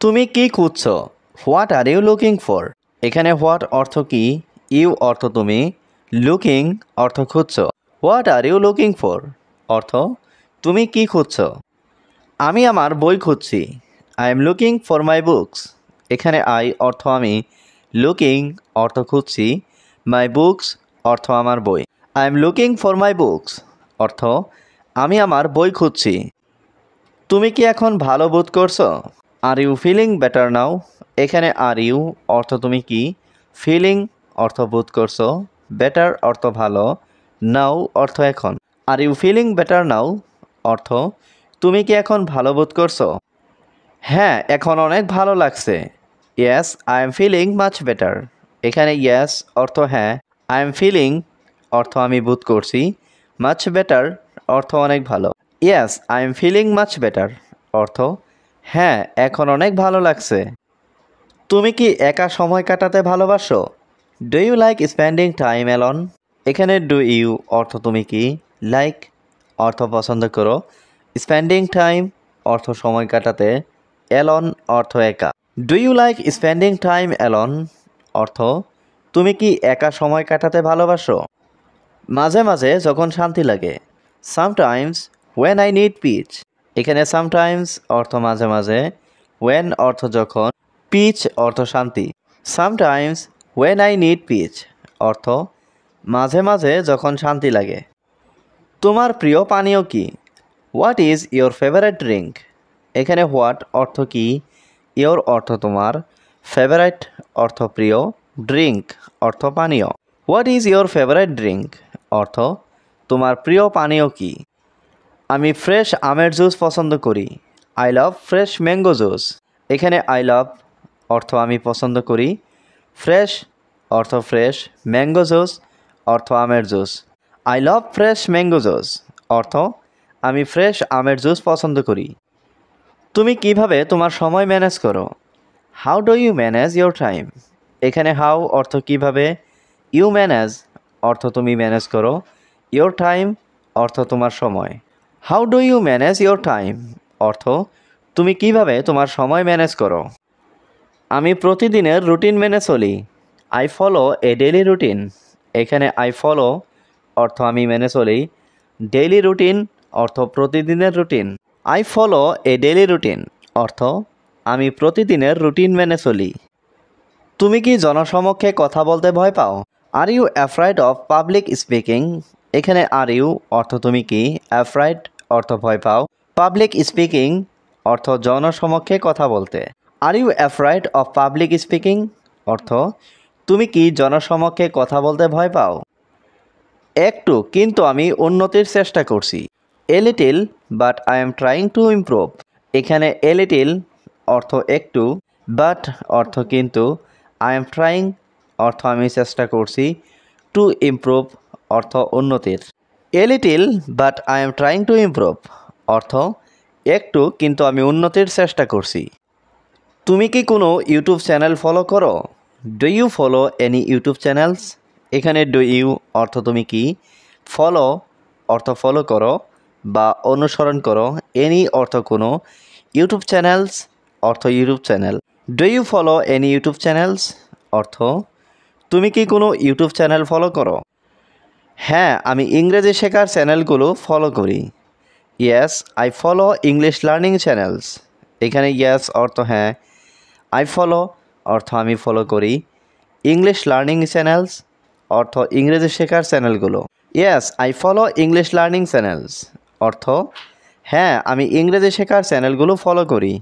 তুমি কি খুঁজছো? What are you looking for? এখানে হোয়াট অর্থ কি, ইউ অর্থ তুমি, লুকিং অর্থ খুঁজছো। What are you looking for অর্থ তুমি কি খুঁজছো। আমি আমার বই খুঁজছি। I am looking for my books. এখানে আই অর্থ আমি, লুকিং অর্থ খুঁজছি, মাই বুকস অর্থ আমার বই। I am looking for my books অর্থ আমি আমার বই খুঁজছি। তুমি কি এখন ভালো বোধ করছো? Are you feeling better now? এখানে আর ইউ অর্থ তুমি কি, ফিলিং অর্থ বোধ করছো, বেটার অর্থ ভালো, নাও অর্থ এখন। Are you feeling better now অর্থ তুমি কি এখন ভালো বোধ করছো? হ্যাঁ, এখন অনেক ভালো লাগছে। Yes I am feeling much better. এখানে ইয়েস অর্থ হ্যাঁ, আই এম ফিলিং অর্থ আমি বোধ করছি, মাচ বেটার অর্থ অনেক ভালো। Yes I am feeling much better অর্থ হ্যাঁ, এখন অনেক ভালো লাগছে। তুমি কি একা সময় কাটাতে ভালোবাসো? Do you like spending time alone? এখানে ডু ইউ অর্থ তুমি কি, লাইক অর্থ পছন্দ করো, স্পেন্ডিং টাইম অর্থ সময় কাটাতে, অ্যালন অর্থ একা। Do you like spending time alone অর্থ তুমি কি একা সময় কাটাতে ভালোবাসো? মাঝে মাঝে যখন শান্তি লাগে। Sometimes when I need peace. এখানে সামটাইমস অর্থ মাঝে মাঝে, ওয়েন অর্থ যখন, পিচ অর্থ শান্তি। Sometimes when I need peace অর্থ মাঝে মাঝে যখন শান্তি লাগে। তোমার প্রিয় পানীয় কি? What is your favourite drink? এখানে হোয়াট অর্থ কি, ইয়োর অর্থ তোমার, ফেভারিট অর্থ প্রিয়, ড্রিঙ্ক অর্থ পানীয়। What is your favourite drink অর্থ তোমার প্রিয় পানীয় কি? আমি ফ্রেশ আমের জুস পছন্দ করি। I love fresh mango juice. এখানে আই লাভ অর্থ আমি পছন্দ করি, ফ্রেশ অর্থ ফ্রেশ, ম্যাঙ্গো জুস অর্থ আমের juice. I love fresh mango juice অর্থ আমি ফ্রেশ আমের জুস পছন্দ করি। তুমি কিভাবে তোমার সময় ম্যানেজ করো? How do you manage your time? এখানে হাউ অর্থ কিভাবে, ইউ ম্যানেজ অর্থ তুমি ম্যানেজ করো, ইয়োর টাইম অর্থ তোমার সময়। How do you manage your time অর্থ তুমি কিভাবে তোমার সময় ম্যানেজ করো। আমি প্রতিদিনের রুটিন মেনে চলি। I follow A daily routine. এখানে আই ফলো অর্থ আমি মেনে চলি, ডেইলি রুটিন অর্থ প্রতিদিনের routine. I follow A daily routine অর্থ আমি প্রতিদিনের রুটিন মেনে চলি। তুমি কি জনসমক্ষে কথা বলতে ভয় পাও? Are you afraid of public speaking? এখানে আর ইউ অর্থ তুমি কি, অ্যাফ্রাইড অর্থ ভয় পাও, পাবলিক স্পিকিং অর্থ জনসমক্ষে কথা বলতে। Are you afraid of public speaking অর্থ তুমি কি জনসমক্ষে কথা বলতে ভয় পাও? একটু, কিন্তু আমি উন্নতির চেষ্টা করছি। A little but I am trying to improve. এখানে এ লিটিল অর্থ একটু, বাট অর্থ কিন্তু, আই এম ট্রাইং অর্থ আমি চেষ্টা করছি, টু ইমপ্রুভ অর্থ উন্নতির। A little but I am trying to improve অর্থ একটু, কিন্তু আমি উন্নতির চেষ্টা করছি। তুমি কি কোনো ইউটিউব চ্যানেল ফলো করো? Do you follow any YouTube channels? এখানে ডু ইউ অর্থ তুমি কি, ফলো অর্থ ফলো করো বা অনুসরণ করো, এনি অর্থ কোনো, ইউটিউব চ্যানেলস অর্থ YouTube channel. Do you follow any YouTube channels অর্থ তুমি কি কোনো ইউটিউব চ্যানেল ফলো করো? হ্যাঁ, আমি ইংরেজি শেখার চ্যানেলগুলো ফলো করি। Yes I follow English learning channels. এখানে ইয়েস অর্থ হ্যাঁ, আই ফলো অর্থ আমি ফলো করি, ইংলিশ লার্নিং চ্যানেলস অর্থ ইংরেজি শেখার চ্যানেলগুলো। Yes I follow English learning channels অর্থ হ্যাঁ, আমি ইংরেজি শেখার চ্যানেলগুলো ফলো করি।